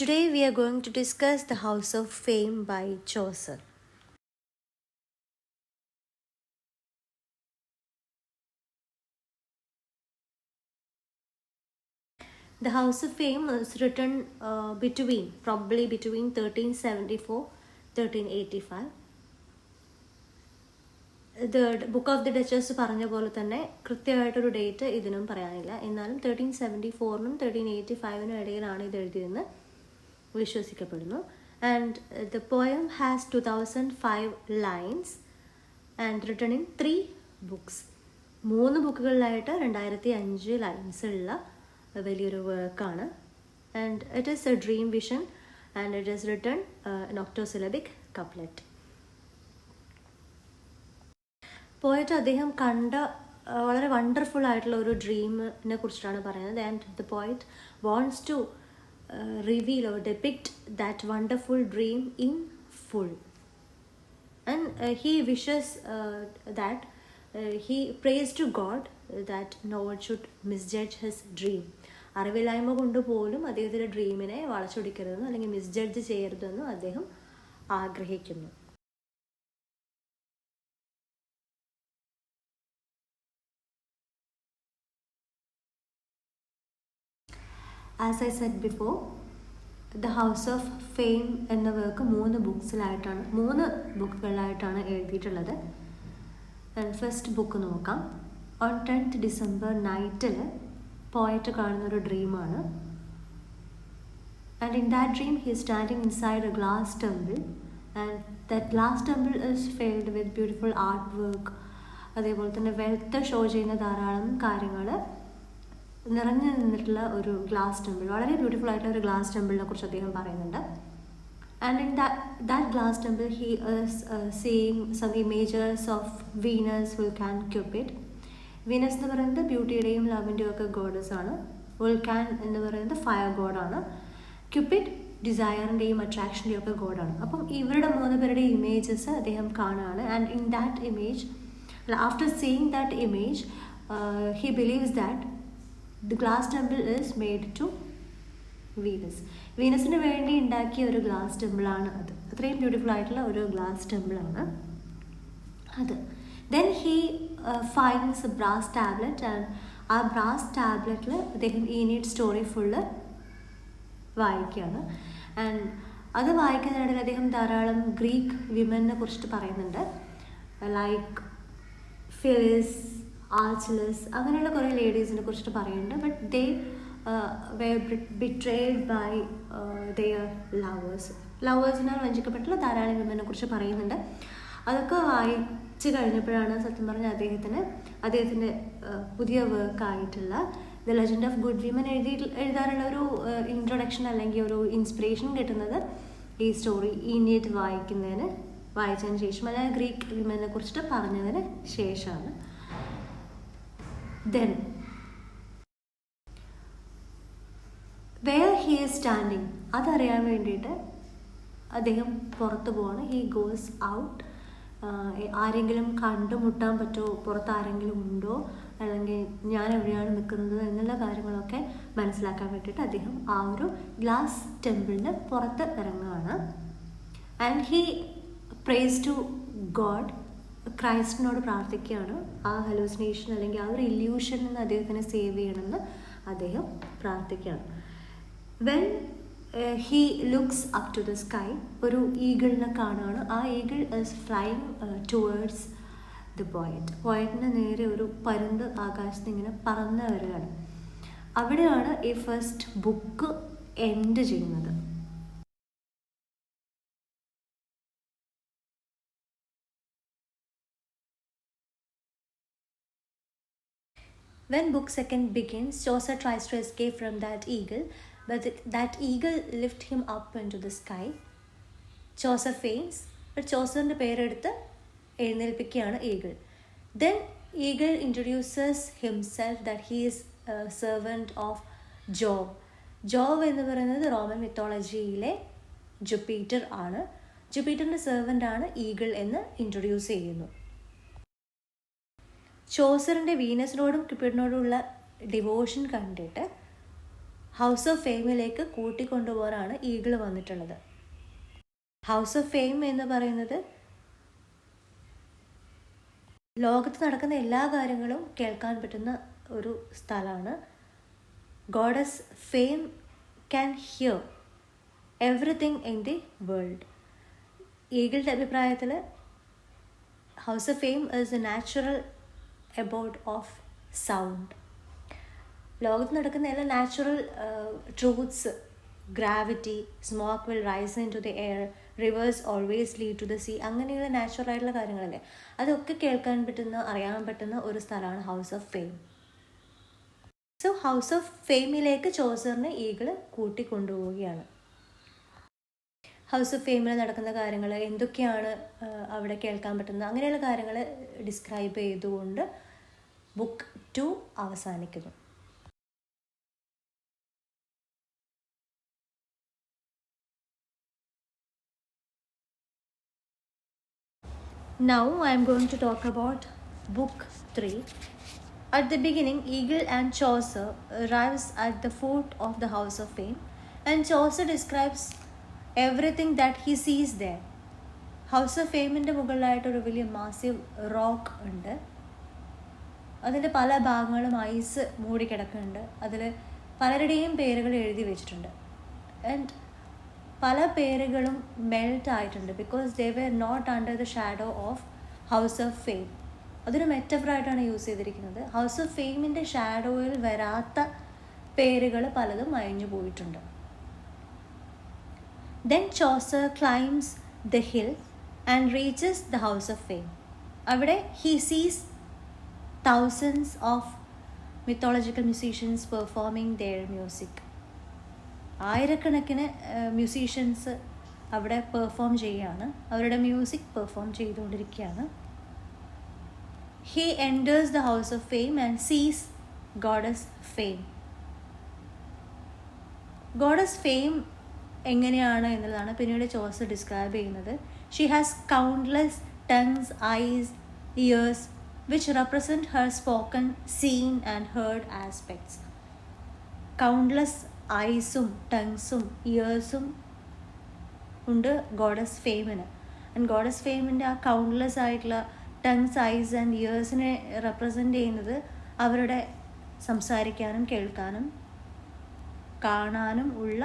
Today we are going to discuss The House of Fame by Chaucer. The House of Fame was written probably between 1374-1385. Book of the duchess പറഞ്ഞ പോലെ തന്നെ കൃത്യമായിട്ടൊരു date ഇതിനും പറയാനില്ല. എന്നാലും 1374-നും 1385-നും ഇടയിലാണ് ഇത് എഴുതിയതെന്ന് വിശ്വസിക്കപ്പെടുന്നു. And the poem has 2005 lines and written in 3 books. 3 ബുക്കുകളിലായിട്ട് 2005 lines ഉള്ള വലിയൊരു വർക്കാണ്. And it is a dream vision and it is written in octosyllabic couplet. പോയിട്ട് അദ്ദേഹം കണ്ട വളരെ വണ്ടർഫുൾ ആയിട്ടുള്ള ഒരു ഡ്രീമിനെ കുറിച്ചിട്ടാണ് പറയുന്നത്. And the poet wants to reveal or depict that wonderful dream in full. And he wishes that he prays to God that no one should misjudge his dream. അറിവില്ലായ്മ കൊണ്ട് പോലും അദ്ദേഹത്തിൻ്റെ ഡ്രീമിനെ വളച്ചൊടിക്കരുതെന്നും അല്ലെങ്കിൽ മിസ്ജഡ്ജ് ചെയ്യരുതെന്നും അദ്ദേഹം ആഗ്രഹിക്കുന്നു. As I said before, The House of Fame എന്ന work 3 ബുക്കുകളിലായിട്ടാണ് എഴുതിയിട്ടുള്ളത്. ഫസ്റ്റ് ബുക്ക് നോക്കാം. ഓൺ 10th December നൈറ്റിൽ പോയറ്റ് കാണുന്നൊരു ഡ്രീമാണ്. And in that dream he is standing inside a glass temple and that glass temple is filled with beautiful art work. അതേപോലെ തന്നെ wealth show ചെയ്യുന്ന ധാരാളം കാര്യങ്ങൾ നിറഞ്ഞു നിന്നിട്ടുള്ള ഒരു ഗ്ലാസ് ടെമ്പിൾ, വളരെ ബ്യൂട്ടിഫുൾ ആയിട്ടുള്ള ഒരു ഗ്ലാസ് ടെമ്പിളിനെ കുറിച്ച് അദ്ദേഹം പറയുന്നുണ്ട്. And in that glass temple he is seeing some images of Venus, Vulcan, Cupid. Venus എന്ന് പറയുന്നത് ബ്യൂട്ടിയുടെയും ലവിൻ്റെയും ഒക്കെ ഗോഡസ് ആണ്. വുൾക്കാൻ എന്ന് പറയുന്നത് ഫയർ ഗോഡാണ്. ക്യൂപ്പിഡ് ഡിസയറിൻ്റെയും അട്രാക്ഷൻ്റെയും ഒക്കെ ഗോഡാണ്. അപ്പം ഇവരുടെ 3 പേരുടെയും ഇമേജസ് അദ്ദേഹം കാണുകയാണ്. And in that image, after seeing that image, he believes that the glass temple is made to Venus. വീനസിന് വേണ്ടി ഉണ്ടാക്കിയ ഒരു ഗ്ലാസ് ടെമ്പിളാണ് അത്. അത്രയും ബ്യൂട്ടിഫുൾ ആയിട്ടുള്ള ഒരു ഗ്ലാസ് ടെമ്പിളാണ് അത്. Then he finds A brass tablet and ആ ബ്രാസ് ടാബ്ലറ്റിൽ അദ്ദേഹം ഈനീഡ് സ്റ്റോറി ഫുള്ള് വായിക്കുകയാണ്. ആൻഡ് അത് വായിക്കുന്നതിനിടയിൽ അദ്ദേഹം ധാരാളം ഗ്രീക്ക് വിമനെ കുറിച്ചിട്ട് പറയുന്നുണ്ട്. ലൈക്ക് ഫിലിസ്, ആർച്ചിലസ്, അങ്ങനെയുള്ള കുറേ ലേഡീസിനെ കുറിച്ചിട്ട് പറയുന്നുണ്ട്. But they were betrayed by their ലവേഴ്സിനാൽ വഞ്ചിക്കപ്പെട്ടുള്ള ധാരാളം വിമനെ കുറിച്ച് പറയുന്നുണ്ട്. അതൊക്കെ വായിച്ച് കഴിഞ്ഞപ്പോഴാണ് സത്യം പറഞ്ഞാൽ അദ്ദേഹത്തിൻ്റെ പുതിയ വർക്കായിട്ടുള്ള the legend of good women എഴുതാനുള്ള ഒരു ഇൻട്രൊഡക്ഷൻ അല്ലെങ്കിൽ ഒരു ഇൻസ്പിറേഷൻ കിട്ടുന്നത് ഈ സ്റ്റോറി ഈനിയറ്റ് വായിച്ചതിന് ശേഷം, അല്ലെങ്കിൽ ഗ്രീക്ക് വിമനെ കുറിച്ചിട്ട് പറഞ്ഞതിന് ശേഷമാണ്. Then, where he is standing, അതറിയാൻ വേണ്ടിയിട്ട് അദ്ദേഹം പുറത്ത് പോവാണ്. He goes out. ആരെങ്കിലും കണ്ടുമുട്ടാൻ പറ്റുമോ, പുറത്ത് ആരെങ്കിലും ഉണ്ടോ, അല്ലെങ്കിൽ ഞാൻ എവിടെയാണ് നിൽക്കുന്നത് എന്നുള്ള കാര്യങ്ങളൊക്കെ മനസ്സിലാക്കാൻ വേണ്ടിയിട്ട് അദ്ദേഹം ആ ഒരു ഗ്ലാസ് ടെമ്പിളിന് പുറത്ത് ഇറങ്ങുകയാണ്. And he prays to God, ക്രൈസ്റ്റിനോട് പ്രാർത്ഥിക്കുകയാണ്. ആ ഹലൂസിനേഷൻ അല്ലെങ്കിൽ ആ ഒരു ഇല്യൂഷനിൽ നിന്ന് അദ്ദേഹത്തിനെ സേവ് ചെയ്യണമെന്ന് അദ്ദേഹം പ്രാർത്ഥിക്കുകയാണ്. When he looks up to the sky, ഒരു ഈഗിളിനെ കാണുകയാണ്. ആ eagle is flying towards the പോയറ്റിന് നേരെ ഒരു പരുന്ത് ആകാശത്ത് ഇങ്ങനെ പറന്ന് വരികയാണ്. അവിടെയാണ് ഈ ഫസ്റ്റ് ബുക്ക് എൻഡ് ചെയ്യുന്നത്. When book 2 begins, Chaucer tries to escape from that eagle, but that eagle lifts him up into the sky. Chaucer faints, but Chaucerന്റെ പേരെടുത്ത് എഴുന്നേൽപ്പിക്കുകയാണ് eagle. Then eagle introduces himself that he is a servant of Jove. Jove എന്ന് പറയുന്നത് Roman മിത്തോളജിയിലെ Jupiter ആണ്. ജുപ്പിറ്ററിൻ്റെ servant ആണ് eagle എന്ന് introduce ചെയ്യുന്നു. ചോസറിൻ്റെ വീനസിനോടും ക്യൂപ്പിഡിനോടുമുള്ള devotion കണ്ടിട്ട് house of ഫെയിമിലേക്ക് കൂട്ടിക്കൊണ്ടുപോകാനാണ് eagle വന്നിട്ടുള്ളത്. House of fame എന്ന് പറയുന്നത് ലോകത്ത് നടക്കുന്ന എല്ലാ കാര്യങ്ങളും കേൾക്കാൻ പറ്റുന്ന ഒരു സ്ഥലമാണ്. Goddess fame can hear everything in the world. ഈഗിളുടെ അഭിപ്രായത്തിൽ house of fame is a natural abode of sound. ലോകത്ത് നടക്കുന്ന എല്ലാ natural truths, gravity, smoke will rise into the air, rivers always lead to the sea, അങ്ങനെയുള്ള natural ആയിട്ടുള്ള കാര്യങ്ങളല്ലേ, അതൊക്കെ കേൾക്കാൻ പറ്റുന്ന, അറിയാൻ പറ്റുന്ന ഒരു സ്ഥലമാണ് house of fame. So house of ഫെയിമിലേക്ക് ചോസറിനെ ഈഗിൾ കൂട്ടിക്കൊണ്ടുപോവുകയാണ്. ഹൗസ് ഓഫ് ഫെയിമിൽ നടക്കുന്ന കാര്യങ്ങൾ എന്തൊക്കെയാണ് അവിടെ കേൾക്കാൻ പറ്റുന്നത്, അങ്ങനെയുള്ള കാര്യങ്ങൾ ഡിസ്ക്രൈബ് ചെയ്തുകൊണ്ട് ബുക്ക് 2 അവസാനിക്കുന്നു. Now I am going to talk about book 3. At the beginning, Eagle and Chaucer arrives at the foot of the House of Fame, and Chaucer describes everything that he sees there. House of Fameന്റെ മുകളിലായിട്ടൊരു വലിയ massive rock ഉണ്ട്. അതിൻ്റെ പല ഭാഗങ്ങളും ice മൂടിക്കിടക്കുന്നുണ്ട്. അതിൽ പലരുടെയും പേരുകൾ എഴുതി വെച്ചിട്ടുണ്ട്. ആൻഡ് പല പേരുകളും മെൽറ്റ് ആയിട്ടുണ്ട് because they were not under the shadow of house of fame. അതൊരു മെറ്റഫറായിട്ടാണ് യൂസ് ചെയ്തിരിക്കുന്നത്. ഹൗസ് ഓഫ് ഫെയിമിൻ്റെ ഷാഡോയിൽ വരാത്ത പേരുകൾ പലതും അയഞ്ഞു പോയിട്ടുണ്ട്. Then Chaucer climbs the hill and reaches the house of fame. അവിടെ he sees thousands of mythological musicians performing their music. ആയിരക്കണക്കിന് മ്യൂസീഷ്യൻസ് അവിടെ പെർഫോം ചെയ്യുകയാണ്, അവരുടെ മ്യൂസിക് പെർഫോം ചെയ്തുകൊണ്ടിരിക്കുകയാണ്. He enters the house of fame and sees goddess fame. Goddess fame എങ്ങനെയാണ് എന്നുള്ളതാണ് പിന്നീട് Chaucer describe ചെയ്യുന്നത്. She has countless tongues, eyes, ears which represent her spoken, seen and heard aspects. Countless eyesum, tonguesum, earsum ഉണ്ട് goddess ഫെയിമിന്. And goddess ഫെയിമിൻ്റെ ആ countless ആയിട്ടുള്ള tongues, eyes and ഇയേഴ്സിനെ റെപ്രസെൻ്റ് ചെയ്യുന്നത് അവരുടെ സംസാരിക്കാനും കേൾക്കാനും കാണാനും ഉള്ള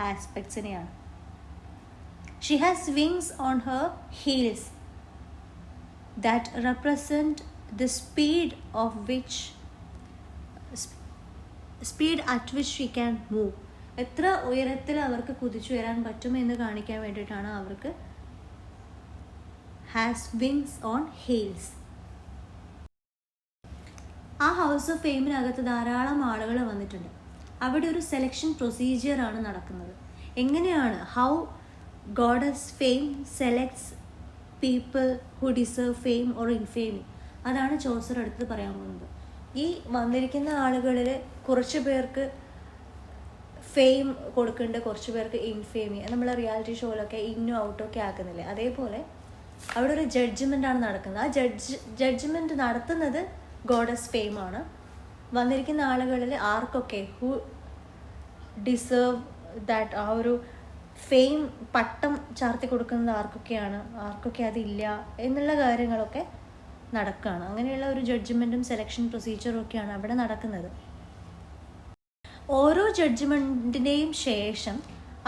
ആസ്പെക്ട്സിനെയാണ്. She has wings on her heels that represent the speed at which she can move. എത്ര ഉയരത്തിൽ അവർക്ക് കുതിച്ചു വരാൻ പറ്റുമെന്ന് കാണിക്കാൻ വേണ്ടിയിട്ടാണ് അവർക്ക് ഹാസ് വിങ്സ് ഓൺ ഹീൽസ്. ആ ഹൗസ് ഓഫ് ഫെയിമിനകത്ത് ധാരാളം ആളുകൾ വന്നിട്ടുണ്ട്. അവിടെ ഒരു സെലക്ഷൻ പ്രൊസീജിയറാണ് നടക്കുന്നത്. എങ്ങനെയാണ് how goddess fame selects people who deserve fame or infame, അതാണ് ചോസർ അടുത്ത് പറയാൻ പോകുന്നത്. ഈ വന്നിരിക്കുന്ന ആളുകളിൽ കുറച്ച് പേർക്ക് ഫെയിം കൊടുക്കുന്നുണ്ട്, കുറച്ച് പേർക്ക് ഇൻഫെയിമി. നമ്മൾ റിയാലിറ്റി ഷോയിലൊക്കെ ഇന്നും ഔട്ടൊക്കെ ആക്കുന്നില്ലേ, അതേപോലെ അവിടെ ഒരു ജഡ്ജ്മെൻ്റാണ് നടക്കുന്നത്. ആ ജഡ്ജ്മെൻറ്റ് നടത്തുന്നത് ഗോഡസ് ഫെയിം ആണ്. വന്നിരിക്കുന്ന ആളുകളിൽ ആർക്കൊക്കെ ഹു ഡിസേർവ് ദാറ്റ്, ആ ഒരു ഫെയിം പട്ടം ചാർത്തി കൊടുക്കുന്നത് ആർക്കൊക്കെയാണ്, ആർക്കൊക്കെ അതില്ല എന്നുള്ള കാര്യങ്ങളൊക്കെ നടക്കുകയാണ്. അങ്ങനെയുള്ള ഒരു ജഡ്ജ്മെൻറ്റും സെലക്ഷൻ പ്രൊസീജിയറും ഒക്കെയാണ് അവിടെ നടക്കുന്നത്. ഓരോ ജഡ്ജ്മെൻറ്റിൻ്റെയും ശേഷം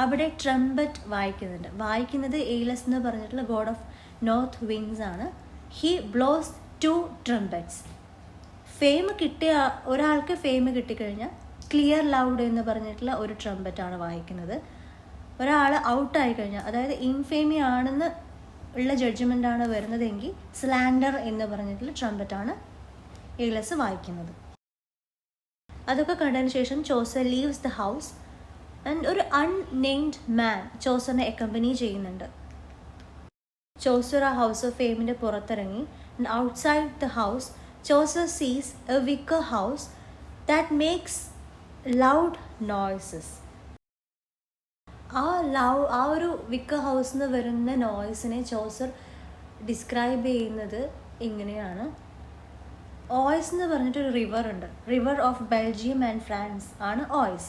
അവിടെ ട്രംപറ്റ് വായിക്കുന്നത് എയിലസ് എന്ന് പറഞ്ഞിട്ടുള്ള ഗോഡ് ഓഫ് നോർത്ത് വിങ്സ് ആണ്. He blows 2 trumpets. ഫെയിം കിട്ടിയ ഒരാൾക്ക് ഫെയിം കിട്ടിക്കഴിഞ്ഞാൽ ക്ലിയർ ലൗഡ് എന്ന് പറഞ്ഞിട്ടുള്ള ഒരു ട്രംപറ്റാണ് വായിക്കുന്നത്. ഒരാൾ ഔട്ടായി കഴിഞ്ഞാൽ, അതായത് ഇൻഫേമി ആണെന്ന് ഉള്ള ജഡ്ജ്മെൻ്റാണ് വരുന്നതെങ്കിൽ സ്ലാൻഡർ എന്ന് പറഞ്ഞിട്ടുള്ള ട്രംപറ്റാണ് എയിലസ് വായിക്കുന്നത്. അതൊക്കെ കണ്ടതിന് ശേഷം Chaucer leaves the house and ഒരു അൺനെയിംഡ് മാൻ ചോസറിനെ അക്കമ്പനി ചെയ്യുന്നുണ്ട്. ചോസർ ആ ഹൗസ് ഓഫ് ഫെയിമിൻ്റെ പുറത്തിറങ്ങി. And outside the house Chaucer sees a wicker house that makes loud noises. ആ ഒരു വിക്കർ ഹൗസിൽ നിന്ന് വരുന്ന നോയ്സിനെ ചോസർ ഡിസ്ക്രൈബ് ചെയ്യുന്നത് ഇങ്ങനെയാണ്. ഓയ്സ് എന്ന് പറഞ്ഞിട്ടൊരു റിവർ ഉണ്ട്. River of Belgium and France ആണ് ഓയ്സ്.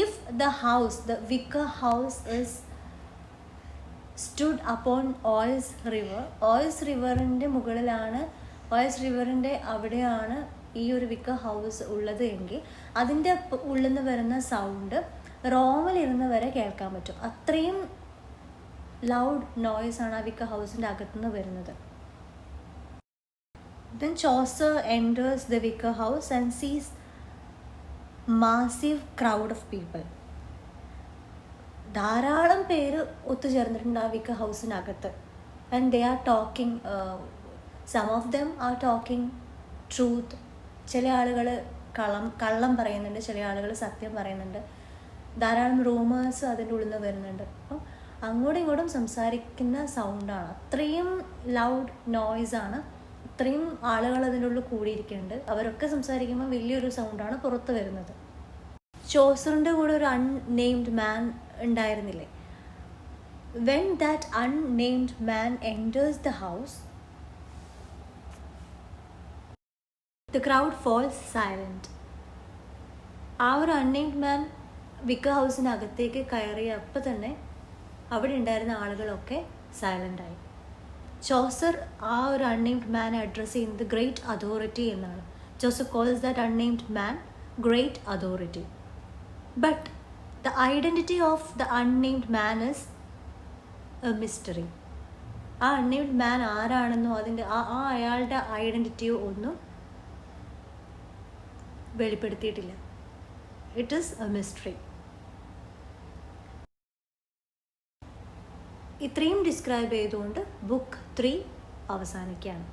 If the house, the wicker house is stood upon Oise river, Oise riverൻ്റെ മുകളിലാണ്, ഓയിസ് റിവറിൻ്റെ അവിടെയാണ് ഈ ഒരു വിക്ക ഹൗസ് ഉള്ളത് എങ്കിൽ അതിൻ്റെ ഉള്ളിൽ നിന്ന് വരുന്ന സൗണ്ട് റോമിലിരുന്ന് വരെ കേൾക്കാൻ പറ്റും. അത്രയും ലൗഡ് നോയ്സാണ് ആ വിക്ക ഹൗസിൻ്റെ അകത്തുനിന്ന് വരുന്നത്. Then Chaucer enters the wicker house and sees massive crowd of people. ധാരാളം പേര് ഒത്തുചേർന്നിട്ടുണ്ട് ആ വിക്ക ഹൗസിനകത്ത്. And they are talking, some of them are talking truth. ചില ആളുകൾ കള്ളം പറയുന്നുണ്ട്, ചില ആളുകൾ സത്യം പറയുന്നുണ്ട്. ധാരാളം റൂമേഴ്സ് അതിൻ്റെ ഉള്ളിൽ നിന്ന് വരുന്നുണ്ട്. അപ്പം അങ്ങോട്ടും ഇങ്ങോട്ടും സംസാരിക്കുന്ന സൗണ്ടാണ്, അത്രയും ലൗഡ് നോയ്സാണ്. ഇത്രയും ആളുകൾ അതിൻ്റെ ഉള്ളിൽ കൂടിയിരിക്കുന്നുണ്ട്. അവരൊക്കെ സംസാരിക്കുമ്പോൾ വലിയൊരു സൗണ്ടാണ് പുറത്ത് വരുന്നത്. ചോസറിൻ്റെ കൂടെ ഒരു അൺനെയിംഡ് മാൻ ഉണ്ടായിരുന്നില്ലേ? When that unnamed man enters the house, the crowd falls silent. ആ ഒരു അൺനെയിംഡ് മാൻ വിക്ക ഹൗസിനകത്തേക്ക് കയറിയ അപ്പം തന്നെ അവിടെ ഉണ്ടായിരുന്ന ആളുകളൊക്കെ സൈലൻ്റായി. ചോസർ ആ ഒരു അൺനെയിംഡ് മാനെ അഡ്രസ്സ് ചെയ്യുന്നത് ഗ്രേറ്റ് അതോറിറ്റി എന്നാണ്. Chaucer calls that unnamed man great authority. But the identity of the unnamed man is a mystery. ആ അൺനെയിംഡ് മാൻ ആരാണെന്നോ അതിൻ്റെ അയാളുടെ ഐഡൻറ്റിറ്റിയോ ഒന്നും വെളിപ്പെടുത്തിയിട്ടില്ല. It is a mystery. ഇത്രയും ഡിസ്ക്രൈബ് ചെയ്തുകൊണ്ട് ബുക്ക് 3 അവസാനിക്കുകയാണ്.